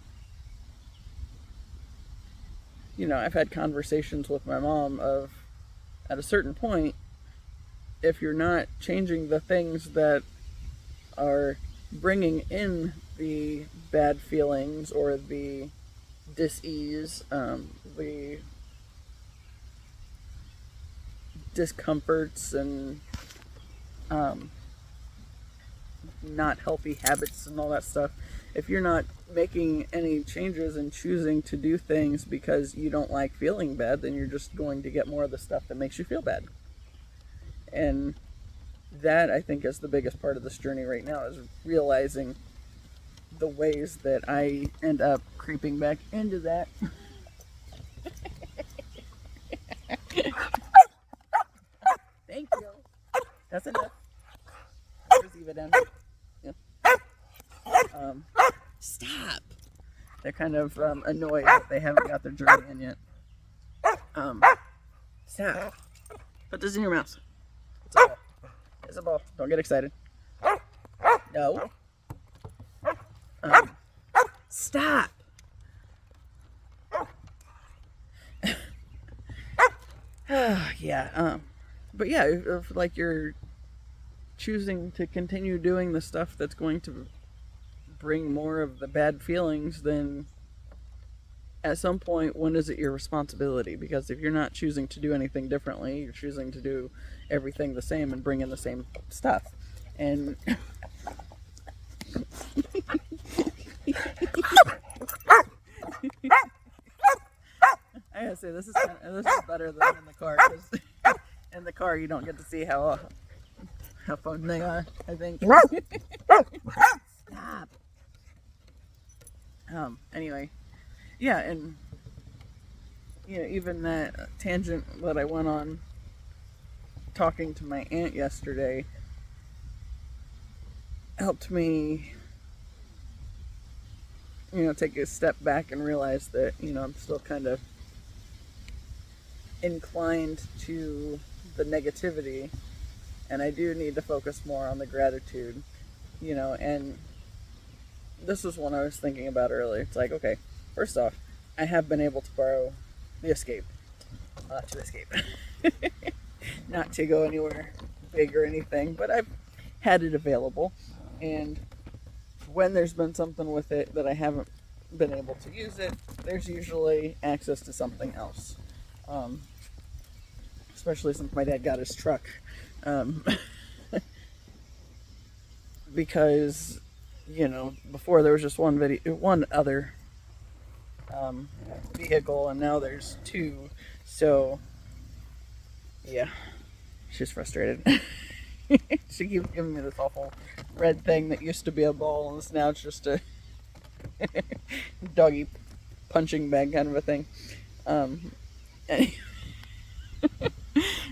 you know, I've had conversations with my mom of, at a certain point, if you're not changing the things that are bringing in the bad feelings or the dis-ease, the discomforts and not healthy habits and all that stuff, if you're not making any changes and choosing to do things because you don't like feeling bad, then you're just going to get more of the stuff that makes you feel bad. And that, I think, is the biggest part of this journey right now, is realizing the ways that I end up creeping back into that. Thank you. That's enough. There's Eva down here. Yeah. Stop. They're kind of annoyed that they haven't got their journey in yet. Stop. Put this in your mouth. It's a ball. It's a ball. Don't get excited. No. Stop. Yeah. But yeah, if like you're choosing to continue doing the stuff that's going to bring more of the bad feelings, then at some point, when is it your responsibility? Because if you're not choosing to do anything differently, you're choosing to do everything the same and bring in the same stuff. And I gotta say, this is better than in the car, because in the car you don't get to see how fun they are, I think. Stop. Anyway, yeah, and you know, even that tangent that I went on talking to my aunt yesterday helped me, you know, take a step back and realize that, you know, I'm still kind of inclined to the negativity, and I do need to focus more on the gratitude, and this was one I was thinking about earlier. It's like, okay, first off, I have been able to borrow the Escape, to escape, not to go anywhere big or anything, but I've had it available, and when there's been something with it that I haven't been able to use it, there's usually access to something else. Especially since my dad got his truck. Because, before there was just one other vehicle, and now there's two. So, yeah, she's frustrated. She keeps giving me this awful red thing that used to be a ball, and now it's just a doggy punching bag kind of a thing.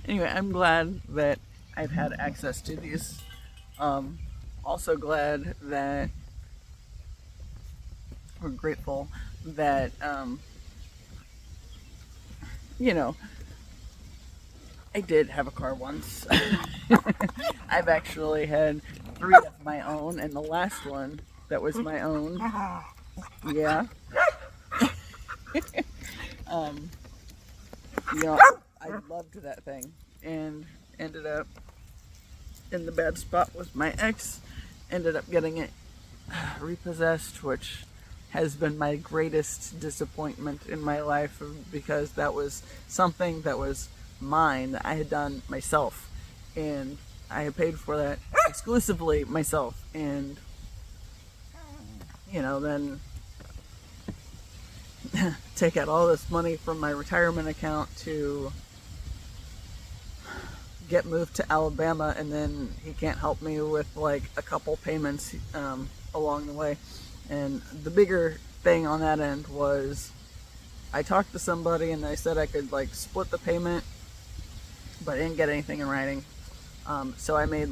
Anyway, I'm glad that I've had access to these. Also glad that, we're grateful that, I did have a car once. I've actually had 3 of my own, and the last one that was my own, yeah. I loved that thing, and ended up in the bad spot with my ex. Ended up getting it repossessed, which has been my greatest disappointment in my life, because that was something that was mine, that I had done myself, and I had paid for that exclusively myself, and then take out all this money from my retirement account to get moved to Alabama, and then he can't help me with like a couple payments along the way. And the bigger thing on that end was, I talked to somebody and they said I could like split the payment, but I didn't get anything in writing. So I made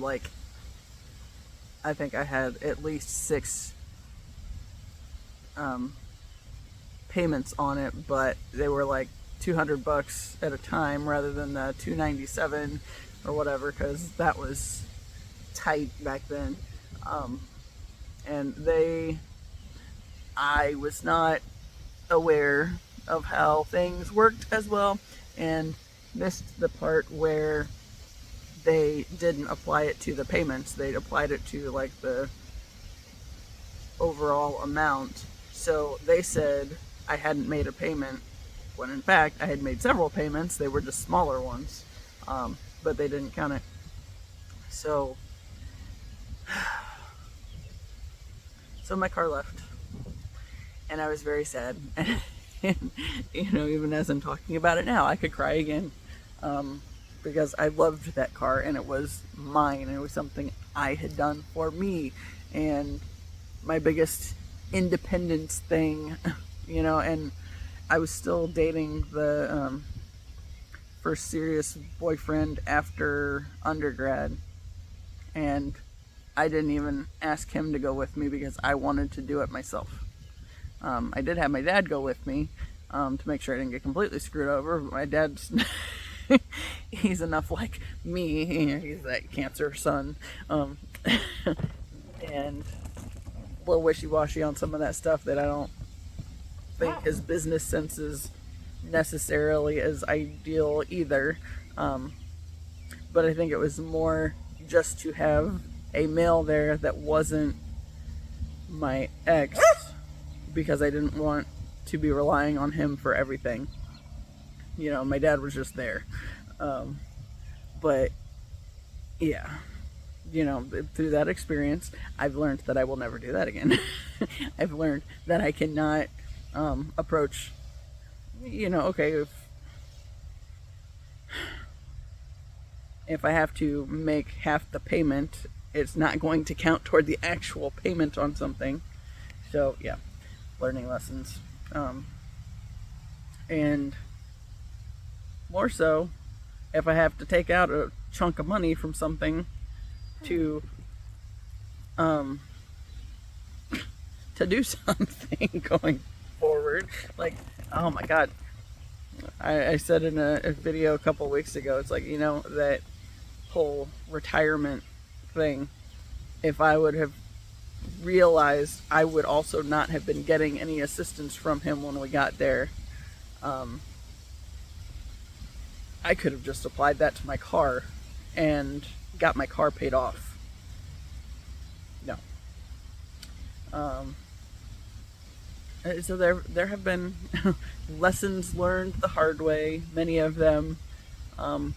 I think I had at least 6 payments on it, but they were like $200 at a time rather than the $297 or whatever, because that was tight back then. And I was not aware of how things worked as well, and missed the part where they didn't apply it to the payments. They'd applied it to like the overall amount. So they said I hadn't made a payment, when in fact I had made several payments. They were just smaller ones, but they didn't count it. So my car left, and I was very sad. And even as I'm talking about it now, I could cry again, because I loved that car, and it was mine, and it was something I had done for me, and my biggest independence thing, and I was still dating the first serious boyfriend after undergrad, and I didn't even ask him to go with me because I wanted to do it myself. I did have my dad go with me to make sure I didn't get completely screwed over, but my dad's he's enough like me, he's that Cancer son, and a little wishy-washy on some of that stuff, that I don't think his business sense is necessarily as ideal either. But I think it was more just to have a male there that wasn't my ex, because I didn't want to be relying on him for everything. My dad was just there. But yeah, through that experience, I've learned that I will never do that again. I've learned that I cannot approach, okay, if I have to make half the payment, it's not going to count toward the actual payment on something. So yeah, learning lessons. And more so, if I have to take out a chunk of money from something to do something going forward, like, oh my god, I said in a video a couple of weeks ago, it's like, that whole retirement thing, if I would have realized, I would also not have been getting any assistance from him when we got there. I could have just applied that to my car and got my car paid off. No. So there have been lessons learned the hard way, many of them. But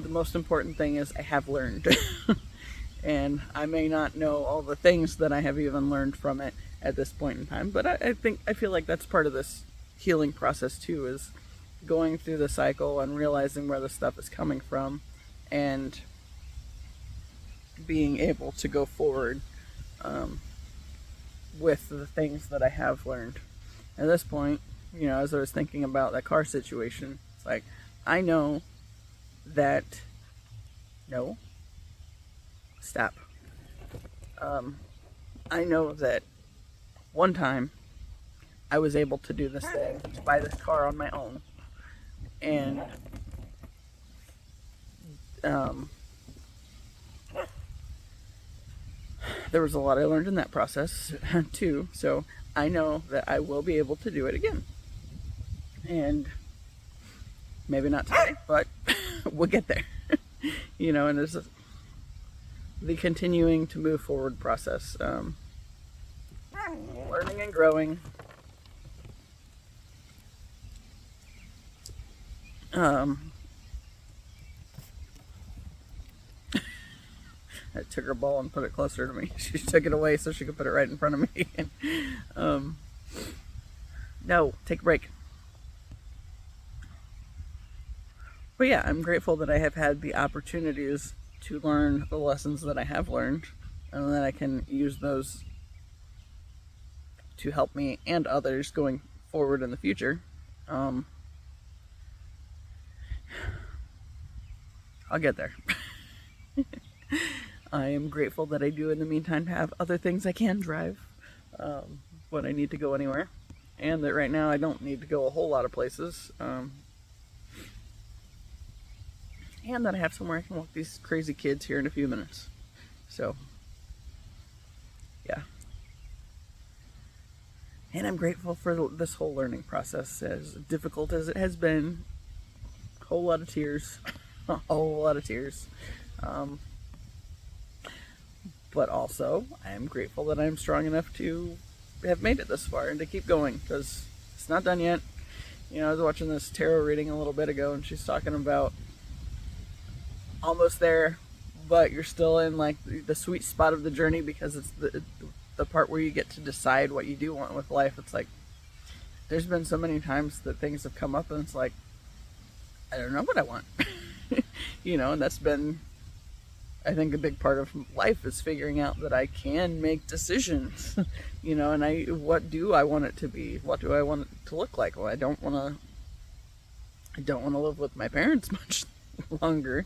the most important thing is I have learned. And I may not know all the things that I have even learned from it at this point in time, but I feel like that's part of this healing process too, is going through the cycle and realizing where the stuff is coming from and being able to go forward with the things that I have learned. At this point, as I was thinking about that car situation, it's like, I know that, no, stop. I know that one time I was able to do this thing, to buy this car on my own. And there was a lot I learned in that process too. So I know that I will be able to do it again. And maybe not today, but we'll get there. And there's the continuing to move forward process. Learning and growing. I took her ball and put it closer to me. She took it away so she could put it right in front of me. No, take a break. But yeah, I'm grateful that I have had the opportunities to learn the lessons that I have learned, and that I can use those to help me and others going forward in the future. I'll get there. I am grateful that I do in the meantime have other things I can drive when I need to go anywhere, and that right now I don't need to go a whole lot of places, and that I have somewhere I can walk these crazy kids here in a few minutes. So yeah, and I'm grateful for this whole learning process, as difficult as it has been. A whole lot of tears. A whole lot of tears. But also, I am grateful that I'm strong enough to have made it this far and to keep going, because it's not done yet. I was watching this tarot reading a little bit ago, and she's talking about almost there, but you're still in like the sweet spot of the journey, because it's the part where you get to decide what you do want with life. It's like, there's been so many times that things have come up, and it's like, I don't know what I want. And that's been, I think, a big part of life, is figuring out that I can make decisions. And what do I want it to be? What do I want it to look like? Well, I don't want to live with my parents much longer.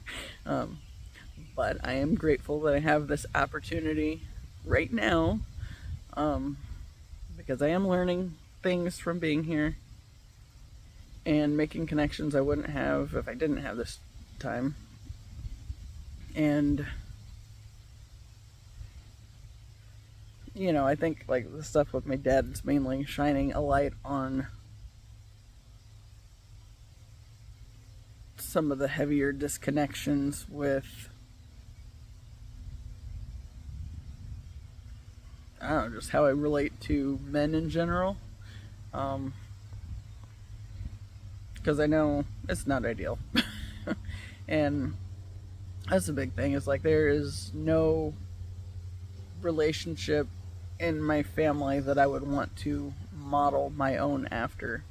But I am grateful that I have this opportunity right now, because I am learning things from being here and making connections I wouldn't have if I didn't have this time. And I think like the stuff with my dad is mainly shining a light on some of the heavier disconnections with, I don't know, just how I relate to men in general. Because I know it's not ideal. And that's the big thing, is like, there is no relationship in my family that I would want to model my own after.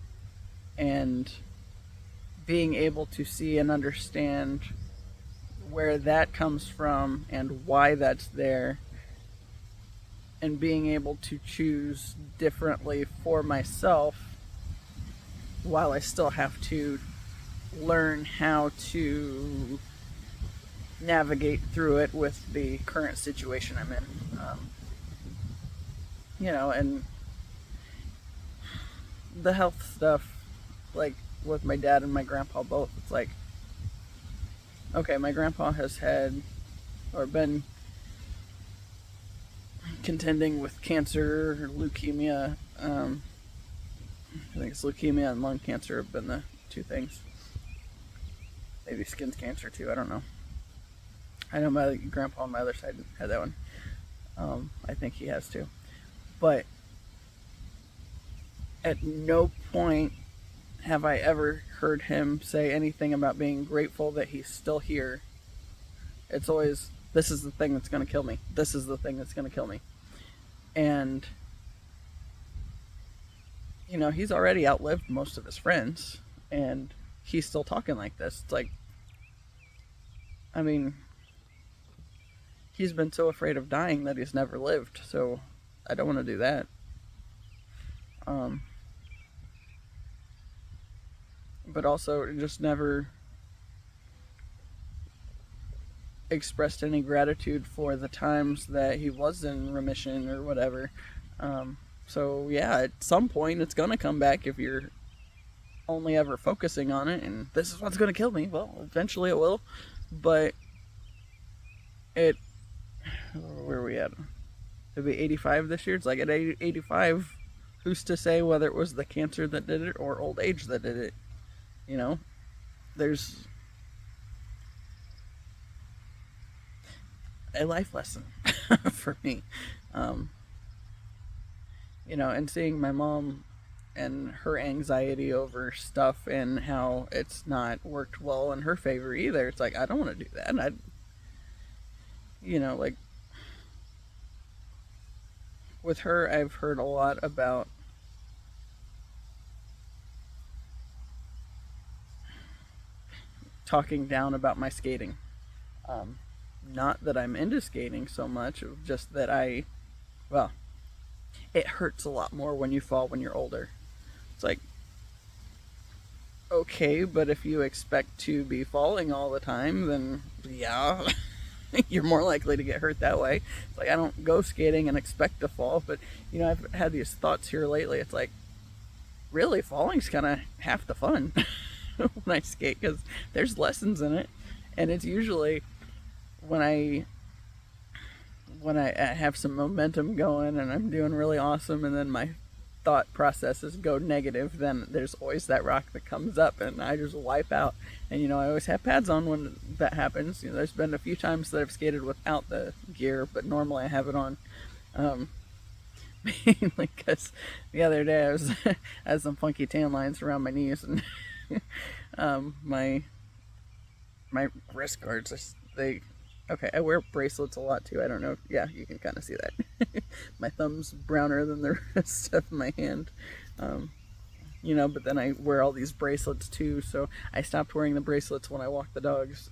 And being able to see and understand where that comes from and why that's there, and being able to choose differently for myself, while I still have to learn how to navigate through it with the current situation I'm in. And the health stuff, like with my dad and my grandpa both, it's like, okay, my grandpa has had or been contending with cancer, leukemia. I think it's leukemia and lung cancer have been the two things. Maybe skin cancer too. I don't know. I know my grandpa on my other side had that one. I think he has too. But at no point have I ever heard him say anything about being grateful that he's still here. It's always, this is the thing that's going to kill me. This is the thing that's going to kill me. And, you know, he's already outlived most of his friends, and he's still talking like this. It's like, I mean, he's been so afraid of dying that he's never lived, so I don't want to do that. But also just never expressed any gratitude for the times that he was in remission or whatever. So yeah, at some point it's gonna come back if you're only ever focusing on it, and this is what's gonna kill me. Well, eventually it will, but it. Where are we at? It'll be 85 this year. It's like at 85, who's to say whether it was the cancer that did it or old age that did it? You know, there's a life lesson for me. You know, and seeing my mom and her anxiety over stuff and how it's not worked well in her favor either. It's like, I don't want to do that. You know, like with her, I've heard a lot about talking down about my skating. Not that I'm into skating so much, just that well, it hurts a lot more when you fall when you're older. It's like, okay, but if you expect to be falling all the time, then yeah, you're more likely to get hurt that way. It's like, I don't go skating and expect to fall, but you know, I've had these thoughts here lately. It's like, really, falling's kind of half the fun when I skate, because there's lessons in it, and it's usually when I have some momentum going and I'm doing really awesome, and then my thought processes go negative, then there's always that rock that comes up and I just wipe out. And you know, I always have pads on when that happens. You know, there's been a few times that I've skated without the gear, but normally I have it on. Mainly because the other day I had some funky tan lines around my knees, and my wrist guards, okay, I wear bracelets a lot too. I don't know. Yeah, you can kind of see that. My thumb's browner than the rest of my hand. You know, but then I wear all these bracelets too, so I stopped wearing the bracelets when I walk the dogs.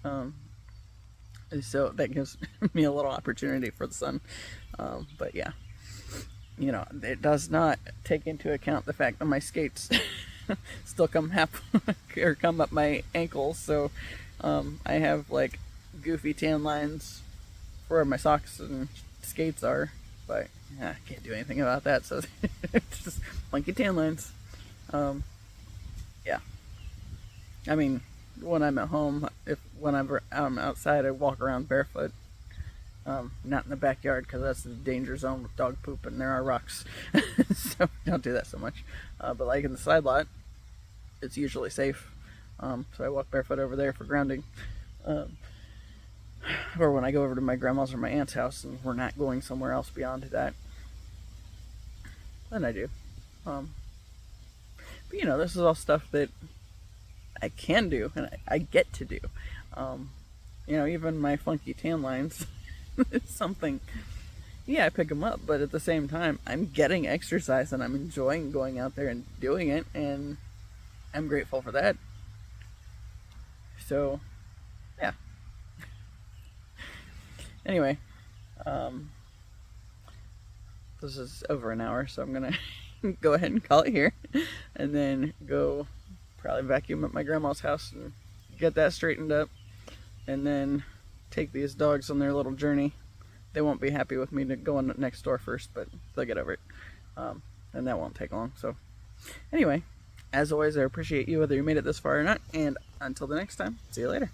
So that gives me a little opportunity for the sun. But yeah, you know, it does not take into account the fact that my skates still come up my ankles. So I have like goofy tan lines for where my socks and skates are, but I can't do anything about that. So it's just funky tan lines. Yeah, I mean, when I'm at home, whenever I'm outside, I walk around barefoot. Not in the backyard, because that's the danger zone with dog poop and there are rocks. So don't do that so much. But like in the side lot, it's usually safe. So I walk barefoot over there for grounding. Or when I go over to my grandma's or my aunt's house and we're not going somewhere else beyond that, then I do. But you know, this is all stuff that I can do and I get to do. You know, even my funky tan lines is something, yeah, I pick them up, but at the same time, I'm getting exercise and I'm enjoying going out there and doing it, and I'm grateful for that. So, yeah. Anyway, this is over an hour, so I'm gonna go ahead and call it here, and then go probably vacuum up my grandma's house and get that straightened up, and then take these dogs on their little journey. They won't be happy with me going next door first, but they'll get over it, and that won't take long. So, anyway, As always, I appreciate you whether you made it this far or not. And until the next time, see you later.